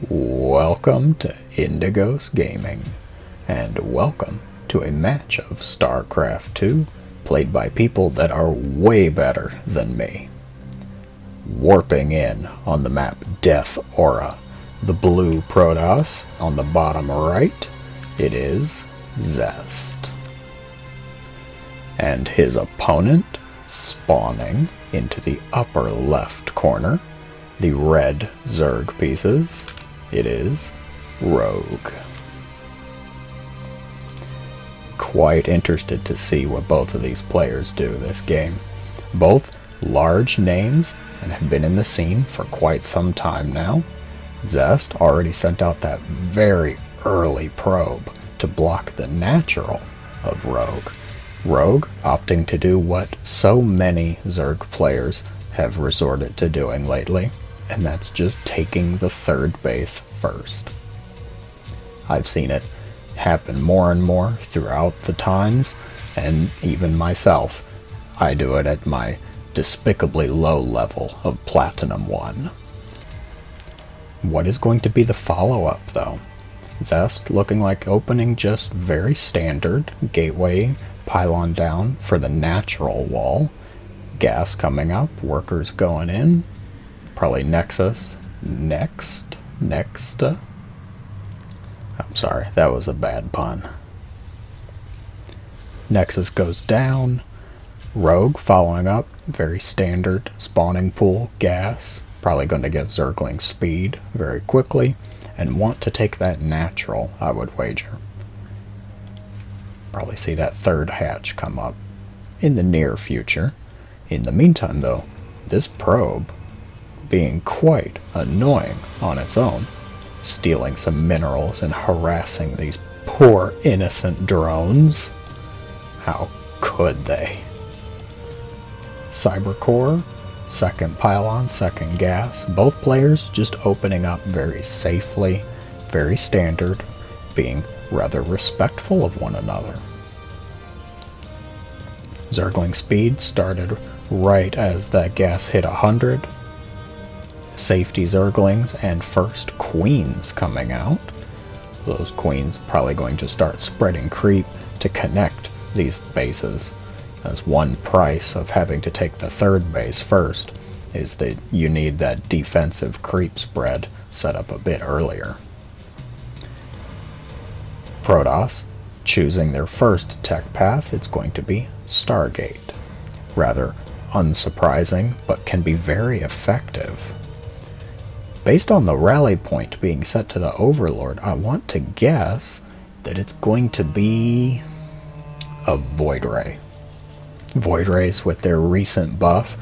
Welcome to Indigos Gaming, and welcome to a match of Starcraft 2 played by people that are way better than me. Warping in on the map Death Aura, the blue Protoss on the bottom right, it is Zest. And his opponent spawning into the upper left corner, the red Zerg pieces, it is Rogue. Quite interested to see what both of these players do this game. Both large names and have been in the scene for quite some time now. Zest already sent out that very early probe to block the natural of Rogue. Rogue opting to do what so many Zerg players have resorted to doing lately, and that's just taking the third base first. I've seen it happen more and more throughout the times, and even myself, I do it at my despicably low level of Platinum 1. What is going to be the follow-up though? Zest looking like opening just very standard gateway pylon down for the natural wall. Gas coming up, workers going in. Probably Nexus next. I'm sorry, that was a bad pun. Nexus goes down. Rogue following up, very standard spawning pool, gas. Probably going to get Zergling speed very quickly and want to take that natural, I would wager. Probably see that third hatch come up in the near future. In the meantime though, this probe being quite annoying on its own, stealing some minerals and harassing these poor innocent drones. How could they? Cybercore, second pylon, second gas, both players just opening up very safely, very standard, being rather respectful of one another. Zergling speed started right as that gas hit 100. Safety Zerglings and first queens coming out. Those queens probably going to start spreading creep to connect these bases. That's one price of having to take the third base first, is that you need that defensive creep spread set up a bit earlier. Protoss choosing their first tech path, it's going to be Stargate. Rather unsurprising, but can be very effective. Based on the rally point being set to the Overlord, I want to guess that it's going to be a Void Ray. Void Rays with their recent buff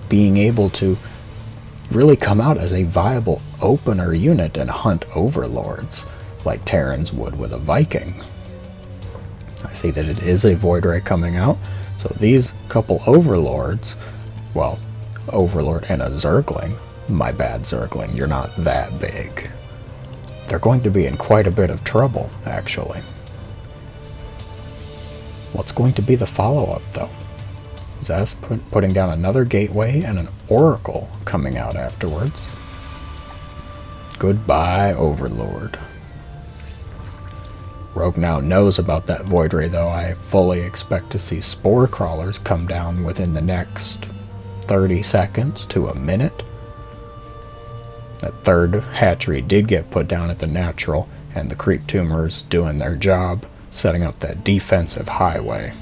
being able to really come out as a viable opener unit and hunt Overlords like Terrans would with a Viking. I see that it is a Void Ray coming out, so these couple Overlords, well, Overlord and a Zergling, my bad Zergling, you're not that big. They're going to be in quite a bit of trouble, actually. What's going to be the follow-up, though? Zest putting down another gateway and an Oracle coming out afterwards. Goodbye, Overlord. Rogue now knows about that Void Ray, though. I fully expect to see Spore Crawlers come down within the next 30 seconds to a minute. That third hatchery did get put down at the natural, and the creep tumors doing their job, setting up that defensive highway.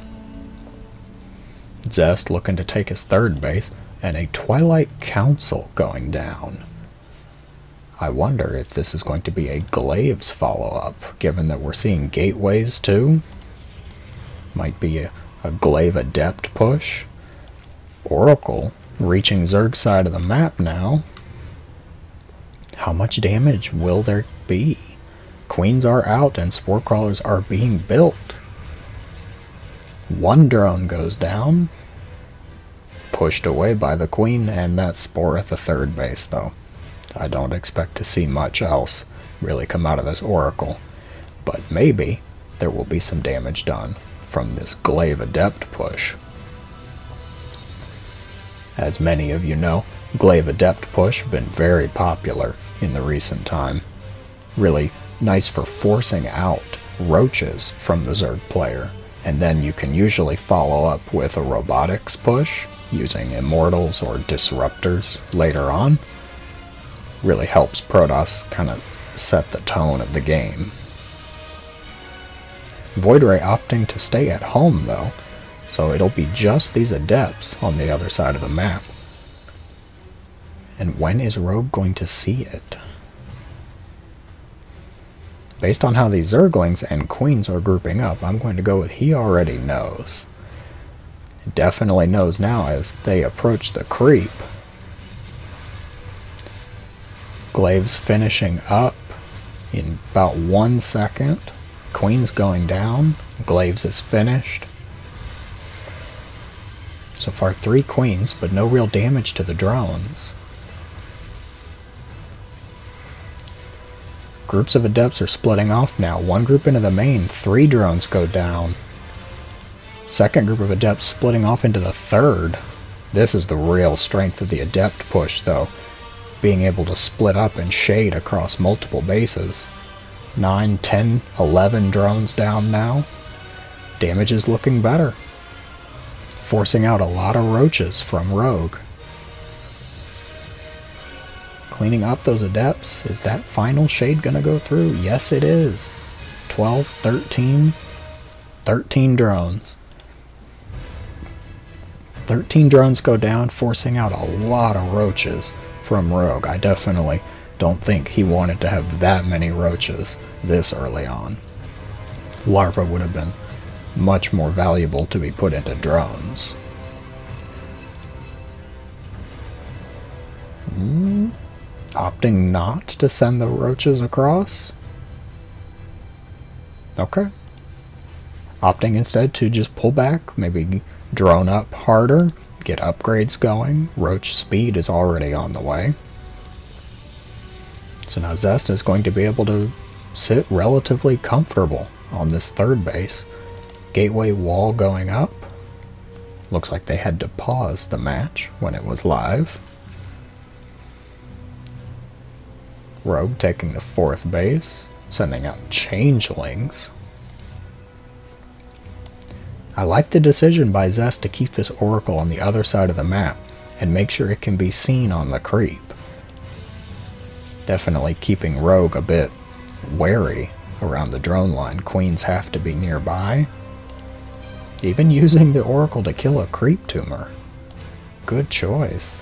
Zest looking to take his third base, and a Twilight Council going down. I wonder if this is going to be a Glaives follow-up, given that we're seeing gateways too. Might be a Glaive Adept push. Oracle reaching Zerg's side of the map now. How much damage will there be? Queens are out and Spore Crawlers are being built. One drone goes down. Pushed away by the Queen, and that Spore at the third base though. I don't expect to see much else really come out of this Oracle. But maybe there will be some damage done from this Glaive Adept push. As many of you know, Glaive Adept push been very popular in the recent time. Really nice for forcing out roaches from the Zerg player, and then you can usually follow up with a robotics push using immortals or disruptors later on. Really helps Protoss kind of set the tone of the game. Void Ray opting to stay at home though, so it'll be just these adepts on the other side of the map. And when is Rogue going to see it? Based on how these Zerglings and Queens are grouping up, I'm going to go with he already knows. He definitely knows now as they approach the creep. Glaive's finishing up in about 1 second. Queen's going down. Glaive's is finished. So far 3 Queens, but no real damage to the drones. Groups of adepts are splitting off now. One group into the main, 3 drones go down. Second group of adepts splitting off into the third. This is the real strength of the adept push though. Being able to split up and shade across multiple bases. 9, 10, 11 drones down now. Damage is looking better. Forcing out a lot of roaches from Rogue. Cleaning up those adepts. Is that final shade gonna go through? Yes it is. 12, 13 drones. 13 drones go down, forcing out a lot of roaches from Rogue. I definitely don't think he wanted to have that many roaches this early on. Larva would have been much more valuable to be put into drones. Opting not to send the roaches across? Okay. Opting instead to just pull back, maybe drone up harder, get upgrades going. Roach speed is already on the way. So now Zest is going to be able to sit relatively comfortable on this third base. Gateway wall going up. Looks like they had to pause the match when it was live. Rogue taking the 4th base, sending out changelings. I like the decision by Zest to keep this Oracle on the other side of the map and make sure it can be seen on the creep. Definitely keeping Rogue a bit wary around the drone line. Queens have to be nearby. Even using the Oracle to kill a creep tumor. Good choice.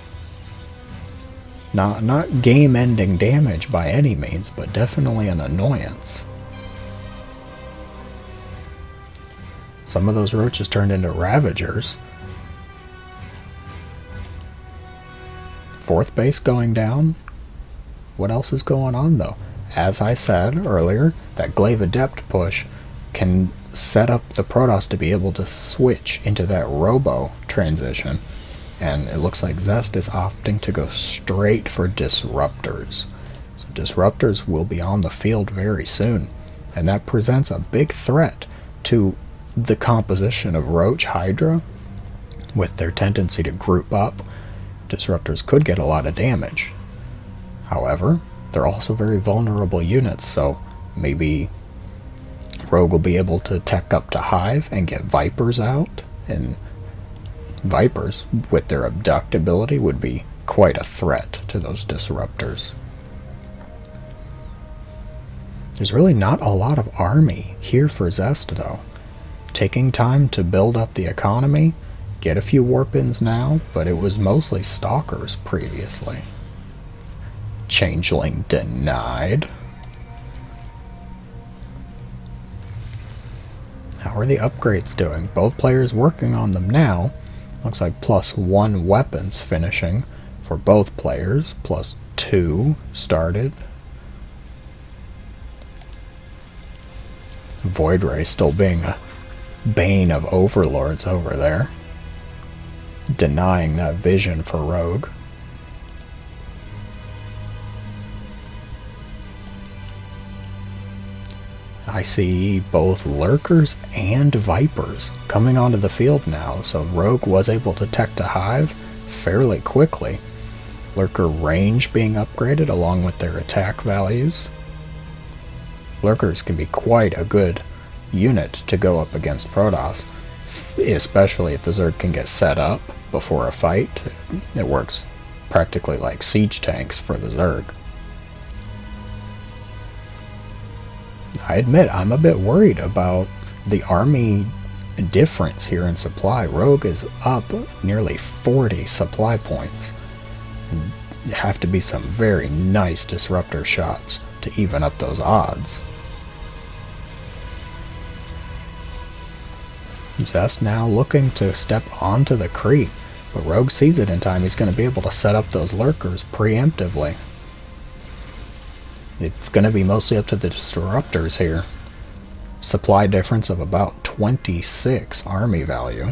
Not game-ending damage by any means, but definitely an annoyance. Some of those roaches turned into Ravagers. 4th base going down. What else is going on though? As I said earlier, that Glaive Adept push can set up the Protoss to be able to switch into that Robo transition. And it looks like Zest is opting to go straight for disruptors. So disruptors will be on the field very soon. And that presents a big threat to the composition of Roach Hydra. With their tendency to group up, disruptors could get a lot of damage. However, they're also very vulnerable units, so maybe Rogue will be able to tech up to Hive and get Vipers out, and Vipers, with their abduct ability, would be quite a threat to those disruptors. There's really not a lot of army here for Zest, though. Taking time to build up the economy, get a few warp-ins now, but it was mostly Stalkers previously. Changeling denied. How are the upgrades doing? Both players working on them now. Looks like +1 weapons finishing for both players. +2 started. Void Ray still being a bane of overlords over there. Denying that vision for Rogue. I see both Lurkers and Vipers coming onto the field now, so Rogue was able to tech to Hive fairly quickly. Lurker range being upgraded along with their attack values. Lurkers can be quite a good unit to go up against Protoss, especially if the Zerg can get set up before a fight. It works practically like siege tanks for the Zerg. I admit I'm a bit worried about the army difference here in supply. Rogue is up nearly 40 supply points. There have to be some very nice disruptor shots to even up those odds. Zest now looking to step onto the creep, but Rogue sees it in time. He's going to be able to set up those lurkers preemptively. It's going to be mostly up to the disruptors here. Supply difference of about 26 army value.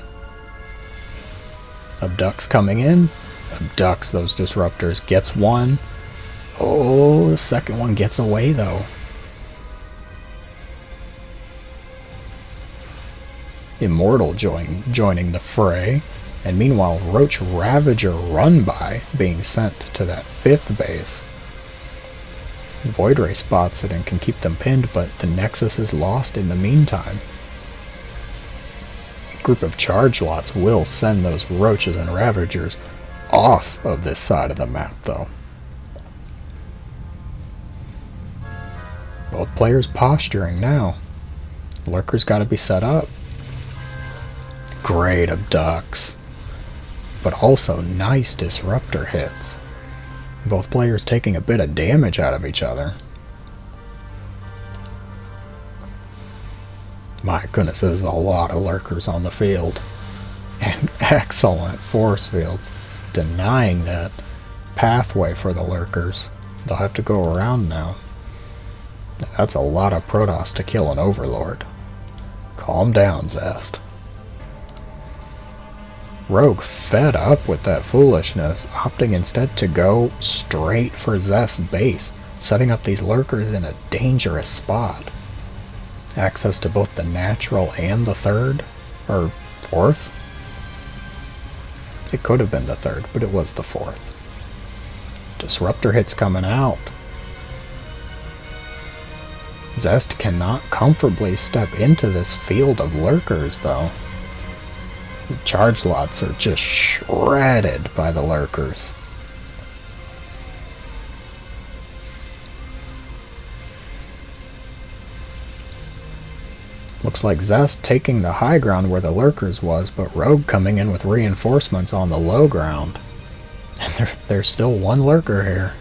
Abducts coming in. Abducts those disruptors. Gets one. Oh, the second one gets away though. Immortal joining the fray. And meanwhile, Roach Ravager run by being sent to that 5th base. Void Ray spots it and can keep them pinned, but the Nexus is lost in the meantime. A group of charge lots will send those Roaches and Ravagers off of this side of the map, though. Both players posturing now. Lurker's got to be set up. Great abducts, but also nice disruptor hits. Both players taking a bit of damage out of each other. My goodness, there's a lot of lurkers on the field. And excellent force fields. Denying that pathway for the lurkers. They'll have to go around now. That's a lot of Protoss to kill an Overlord. Calm down, Zest. Rogue fed up with that foolishness, opting instead to go straight for Zest's base, setting up these lurkers in a dangerous spot. Access to both the natural and the 3rd, or 4th? It could have been the 3rd, but it was the 4th. Disruptor hits coming out. Zest cannot comfortably step into this field of lurkers, though. The charge lots are just shredded by the lurkers. Looks like Zest taking the high ground where the lurkers was, but Rogue coming in with reinforcements on the low ground. And there's still one lurker here.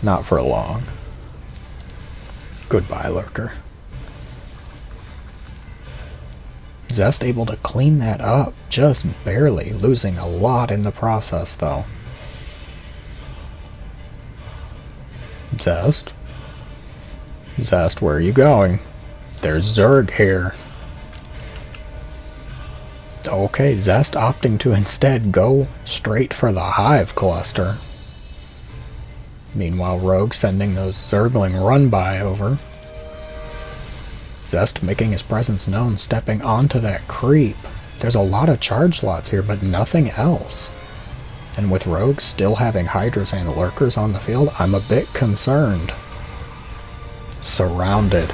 Not for long. Goodbye, lurker. Zest able to clean that up, just barely, losing a lot in the process though. Zest? Zest, where are you going? There's Zerg here. Okay, Zest opting to instead go straight for the Hive cluster. Meanwhile, Rogue sending those Zergling run-by over. Zest making his presence known, stepping onto that creep. There's a lot of charge slots here, but nothing else. And with Rogue still having Hydras and Lurkers on the field, I'm a bit concerned. Surrounded.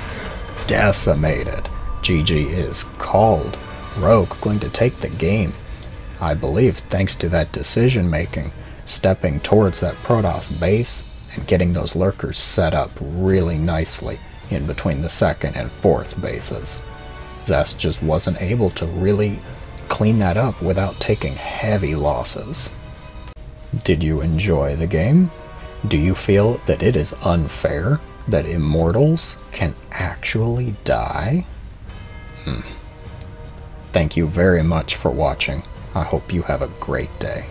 Decimated. GG is called. Rogue going to take the game, I believe, thanks to that decision making, stepping towards that Protoss base and getting those lurkers set up really nicely in between the 2nd and 4th bases. Zest just wasn't able to really clean that up without taking heavy losses. Did you enjoy the game? Do you feel that it is unfair that immortals can actually die? Thank you very much for watching. I hope you have a great day.